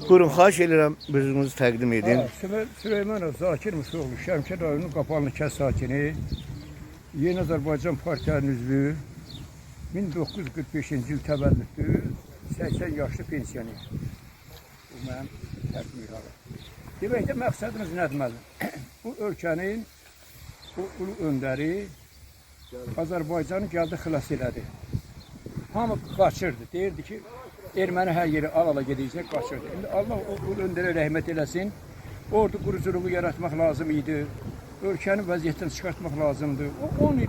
Buyurun, xahiş edirəm, özünüzü təqdim edin. Süleymanov Zakir Musoğlu, Şəmkir rayonu Qapalı kənd sakini, Yeni Azərbaycan Partiyasının üzvü, 1945-ci il təvəllüdlü, 80 yaşlı pensioner. Bu mənim təqdim edirəm. Demək ki, məqsədimiz nədir? Bu ölkənin, bu ulu öndəri Azərbaycanı gəldi xilas elədi. Hamı qaçırdı, deyirdi ki, erməni hər yeri al-ala gedəcək, qaçırdı. İndi Allah o ulu öndərə rəhmət eləsin, ordu quruculuğu yaratmaq lazım idi, ölkənin vəziyyətini çıxartmaq lazımdır. O 10 il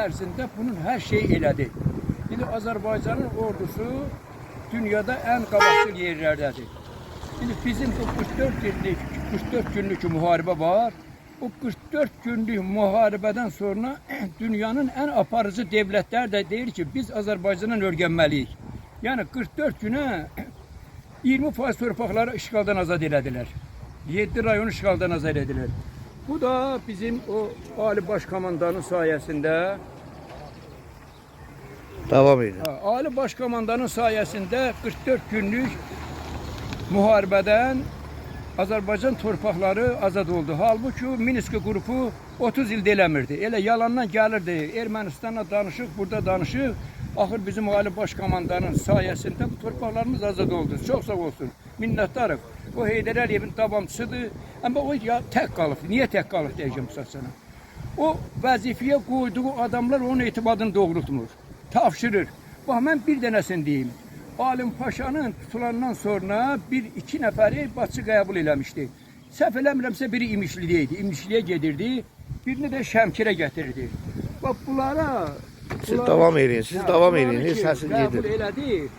ərzində bunun hər şeyi elədi. İndi Azərbaycanın ordusu dünyada ən qabaqcıl yerlərdədir. Şimdi bizim 44 günlük müharibə var. O 44 günlük müharibədən sonra dünyanın ən aparıcı devletler de deyir ki, biz Azərbaycandan örgənməliyik. Yani 44 günə 20% torpaqları işğaldan azad elədilər. 7 rayonu işğaldan azad edilər. Bu da bizim o Ali Başkomandanın sayesinde Davam edin. Ali Başkomandanın sayesinde 44 günlük muharibədən Azərbaycan torpaqları azad oldu. Halbuki Minsk qrupu 30 ildə eləmirdi. Elə yalandan gəlirdi. Ermənistanla danışıq, burada danışıq. Axır bizim Ali Başkomandanın sayesinde bu torpaqlarımız azad oldu. Çox sağ olsun. Minnətdarıq. O Heydər Əliyevin davamçısıdır. Amma o ya tək qalıb. Niyə tək qalıb deyəcəm sana. O vəzifəyə qoyduğu adamlar onun etimadını doğrultmur. Tavşırır. Bax, mən bir dənəsini deyim. Alim Paşa'nın tutulandan sonra iki nəfəri Bakı qəbul eləmişdi. Səhv eləmirəmsə biri İmişlidə idi. İmişliyə gedirdi. Birini də Şəmkirə gətirdi. Bax, bunlara... Siz davam edin, davam edin. Səsin qəbul elədi.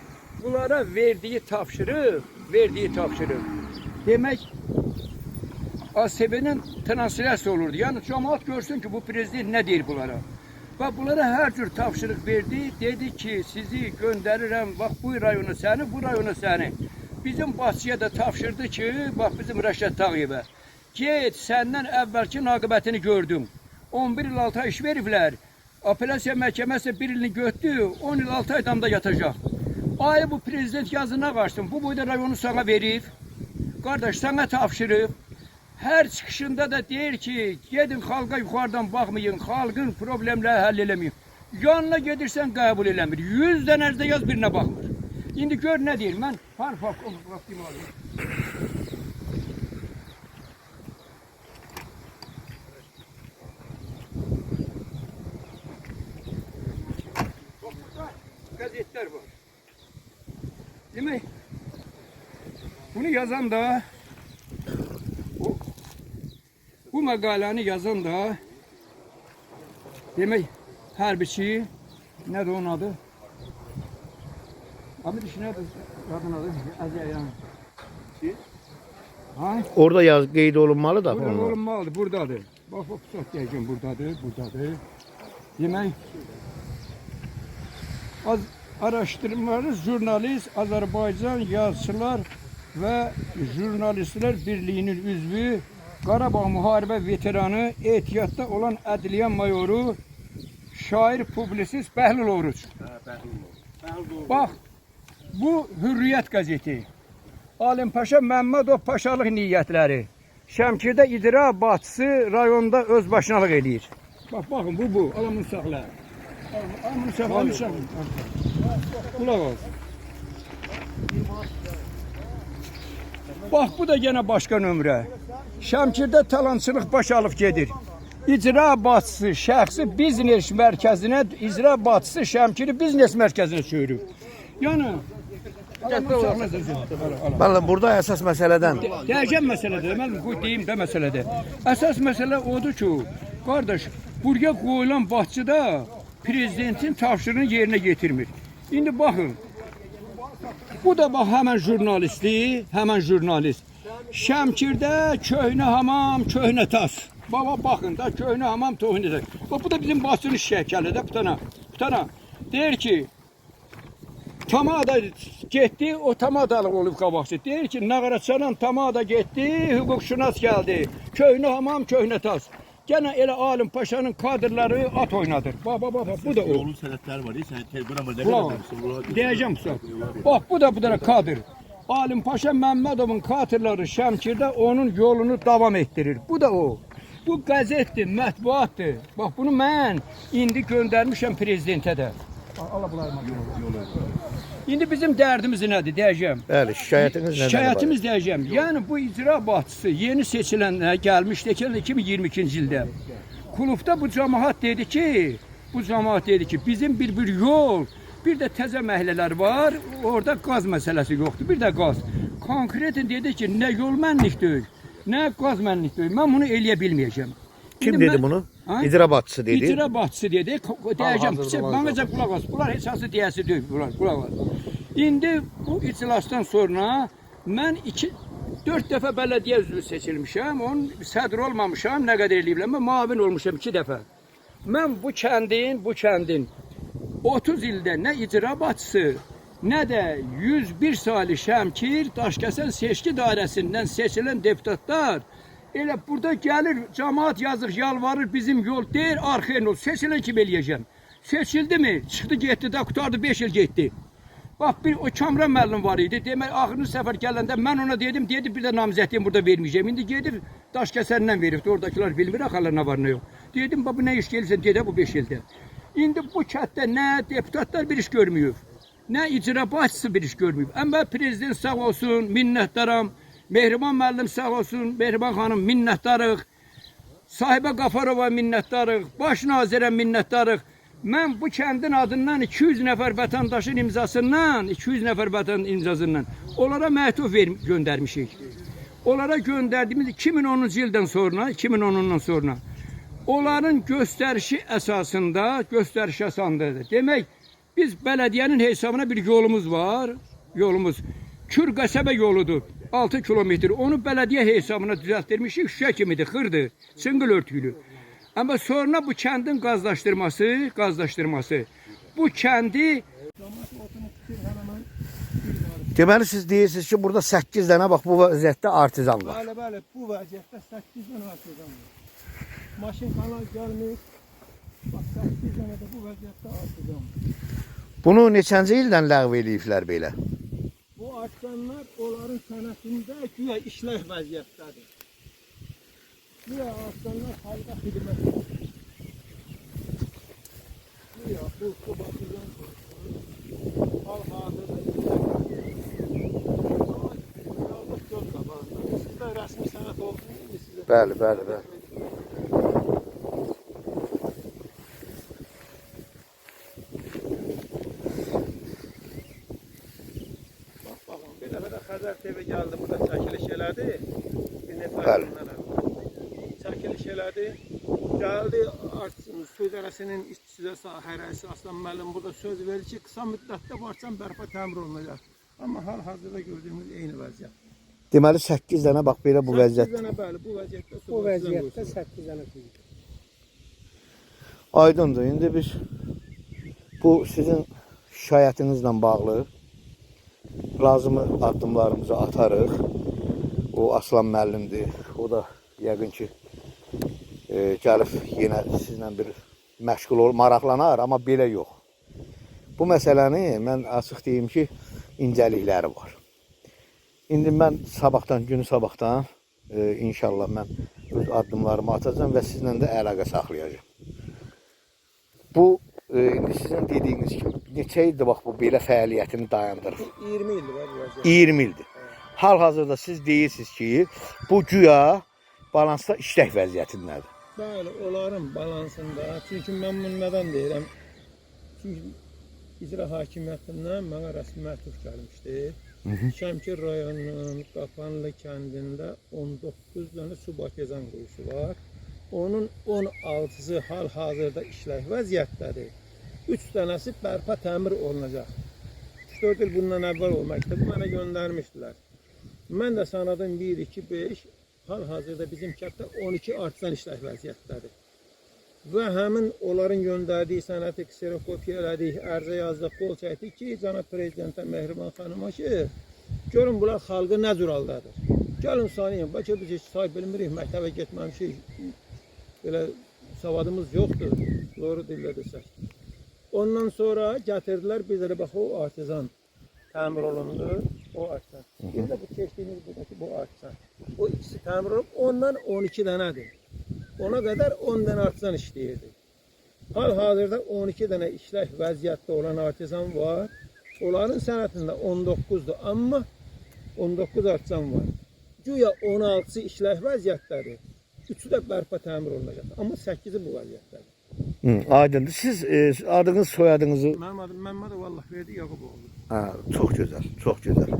Bunlara verdiyi tapşırıq. Demək, ASB-nin transляsiya olurdu. Yəni, cəmaat görsün ki, bu prezident nə deyir bunlara. Və bunlara hər cür tapşırıq verdi. Dedi ki, sizi göndərirəm, bax, bu rayonu səni, bu rayonu səni. Bizim Bakıya da tapşırdı ki, bax, bizim Rəşad Tağıyevə. Get, səndən əvvəlki naqibətini gördüm. 11 il 6 ay iş veriblər. Apelasiya məhkəməsi bir ilini götdü, 10 il 6 aydan da yatacaq. Ay, bu prezident yazına qaçdım. Bu boyda rayonu sana verib. Qardaş, sana tapşırıb. Hər çıxışında da deyir ki, gedin xalqa yuxarıdan baxmayın, xalqın problemləri həll eləməyin. Yanına gedirsən qəbul eləmir. 100 dənəcdə yaz birinə baxmır. İndi gör nə deyir, mən harfaq vaxtım alayım. Burada qəzetlər var. Demək, bunu yazan da bu məqaləni yazan da demək hərbiçi, nədir onun adı? Abi düşün nədir? Qadın adı? Əzəyyan. Orada qeyd olunmalı da. Burada olunmalıdır, buradadır. Bax, o pusat deyəcəm, buradadır. Demək, araşdırmalı jurnalist, Azərbaycan Yazıçılar və Jurnalistlər Birliyinin üzvü, Qarabağ müharibə veteranı, ehtiyatda olan ədliyyə mayoru, şair, publisist Bəhlul Oruç. Bax, bu Hürriyyət qəzeti. Alim Paşa Məmmədov paşalıq niyyətləri. Şəmkirdə icra başçısı rayonda özbaşınalıq eləyir. Bax, baxın, bu. Alamın saxla. Alamın saxla. Qulaq olsun. Bax, bu da yenə başqa nömrə. Şəmkirdə talançılıq baş alıb gedir. İcra başçısı şəxsi biznes mərkəzinə, icra başçısı Şəmkiri biznes mərkəzinə çürüb. Yəni, burada əsas məsələdən. Deyəcəm məsələdir, mən deyim də məsələdir. Əsas məsələ odur ki, qardaş, buraya qoyulan Bakıda prezidentin tapşırığını yerinə getirmir. İndi baxın, bu da bax, həmən jurnalist. Şəmkirdə köhnə hamam, köhnə tas. Baba baxın da, köhnə hamam, köhnə tas. Bu da bizim Bakının şəkəlidir, butana. Deyir ki, Tamada getdi, o Tamadalıq olub qabaqçı. Deyir ki, Nağaraçanan Tamada getdi, hüquqşünas gəldi. Köhnə hamam, köhnə tas. Gene elə Alim Paşa'nın kadrları at oynadır. Bak bu da o. Doğru senetler var. Sen buramı ne kadar? Diyeceğim size. Bak bu da kadr. Alim Paşa Məmmədovun katerları Şəmkirdə onun yolunu davam etdirir. Bu da o. Bu qəzetdir, mətbuatdır. Bax bunu mən indi göndərmişəm prezidentə də. Allah bunları yolu. İndi bizim dərdimiz nədir deyəcəm? Bəli, şikayətiniz nədir? Şikayətimiz deyəcəm. Yəni bu icra başçısı yeni seçilənə gəlmişdi 2022-ci ildə. Klubda bu cəmaət dedi ki, bizim bir yol, bir də təzə məhəllələr var, orada qaz məsələsi yoxdur, bir də qaz. Konkreten dedi ki, nə yol mənlik deyil, nə qaz mənlik deyil, mən bunu eləyə bilməyəcəm. Kim dedi bunu? İcra başçısı dedi. İcra başçısı dedi, deyəcəm, bana qulaq as, bunlar heç hansı deyəsi deyil, qulaq as. İndi bu iclasdan sonra mən 4 dəfə bələdiyyə üzvü seçilmişəm, onun sədr olmamışam, nə qədər eləyiblər, mən mavin olmuşam 2 dəfə. Mən bu kəndin 30 ildə nə icra başçısı, nə də 101 saylı Şəmkir Daşkəsən seçki dairəsindən seçilən deputatlar elə burada gəlir, cəmaət yazıq, yalvarır, bizim yol deyir, arxain ol, seçilən kim eləyəcəm? Seçildi mi? Çıxdı getdi də, qutardı 5 il getdi. Bax, o Kamran müəllim var idi, demək, axırıncı səfər gələndə mən ona dedim, bir də namizədliyim burada verməyəcəm. İndi gedir, Daşkəsəndən veribdi, oradakilar bilmir, axarlar nə var, nə yox. Dedim, bu nə iş gelirsən, dedə bu 5 ildə. İndi bu kətdə nə deputatlar bir iş görməyib, nə icra başçısı bir iş görməyib. Amma prezident sağ olsun, minnətdaram, Mehriban müəllim sağ olsun, Mehriban xanım minnətdarıq, sahibə Qafarova minnətdarıq, baş nazirə minnətdarıq. Mən bu kəndin adından 200 nəfər vətəndaşın imzasından onlara məktub göndərmişik. Onlara göndərdiyimiz 2010-cu ildən sonra onların göstərişi əsasında, göstəriş əsasındadır. Demək, biz bələdiyyənin hesabına bir yolumuz var. Yolumuz Kür qəsəbə yoludur. 6 kilometr. Onu bələdiyyə hesabına düzəltdirmişik. Şüşə kimidir, xırdır, çıngıl örtülü. Amma sonra bu kəndin qazlaşdırması, bu kəndi... Deməli siz deyirsiniz ki, burada 8 dənə bax bu vəziyyətdə artizan var. Bəli, bu vəziyyətdə 8 dənə artizan var. Maşın kanal gəlmir, bax 8 dənə də bu vəziyyətdə artizan var. Bunu neçənci ildən ləğv eləyiblər belə? Bu artizanlar onların sənətində güya işləh vəziyyətdədir. Güya artizanlar xalqa xidmət edir. Güya bu baxıdan hal-hazırda sizdə rəsmi sənət olsun sizə? Bəli. Baxın, bir dəfə də Xəzər TV gəldi, burada çəkiliş elədi. Bəli. Çəkiliş elədi. Gəldi, su idarəsinin işçisi sahə rəisi Aslan müəllim burada söz verir ki, qısa müddətdə Barçan bərpa təmir olunacaq. Amma hal-hazırda gördüyümüz eyni vəziyyət. Deməli 8 dənə bax belə bu vəziyyət. 8 dənə bəli, bu vəziyyətdə 8 dənə qoyulur. Aydındır. İndi biz bu sizin şikayətinizlə bağlı lazımi addımlarımızı atarıq. O Aslan müəllimdir. O da yəqin ki gəlib yenə sizlə bir məşğul olur, maraqlanar, amma belə yox. Bu məsələni mən açıq deyim ki, incəlikləri var. İndi mən günü sabahdan inşallah mən öz addımlarımı atacağım və sizlə də əlaqə saxlayacağım. Bu indi sizin dediyiniz kimi neçə ildir bax bu belə fəaliyyətini dayandırır? 20 ildir var bu vəziyyət. 20 ildir. Hal-hazırda siz deyirsiniz ki, bu güya balansda işlək vəziyyətindədir. Bəli, onların balansında. Çünki mən bunu nədən deyirəm? Çünki icra hakimiyyətindən mənə rəsmi məktub gəlmişdi. Şəmkir rayonunun Qapanlı kəndində 19 dənə subakezan quyusu var. Onun 16-sı hal-hazırda işlək vəziyyətdədir. 3 dənəsi bərpa təmir olunacaq. 3-4 il bundan əvvəl o məktubu mənə göndərmişdilər. Mən də sanadım 1, 2, 5, hal-hazırda bizim kənddə 12 artizan işlək vəziyyətdədir. Və həmin onların göndərdiyi sənəti kserokopiya elədik, ərzə yazdıq, qol çəkdik ki, cənab prezidentə Mehriban xanıma ki, görün bunlar xalqı nə cür aldadır. Gəlin sanıyın, bəlkə biz heç say bilmirik, məktəbə getməmişik, belə savadımız yoxdur, doğru dillə desək. Ondan sonra gətirdilər, bizlərə bax o artizan tamir olundu o artsan. Bir de bu çeştiğimiz buradaki bu artsan. O ikisi tamir olup ondan 12 tanedir. Ona kadar 10 tane artsan işleyirdi. Hal-hazırda 12 tane işlək vəziyyətdə olan artizan var. Onların sənətində 19'dur, amma 19 artsan var. Güya 16'sı işlək vəziyyətdədir. 3'ü də bərpa təmir olunacaq. Amma 8'i bu vəziyyətdədir. Aydındır. Siz adınız, soyadınızı... Mənim adım Məmmədov, Allah verdi, Yaquboğlu. Çok güzel, çok güzel.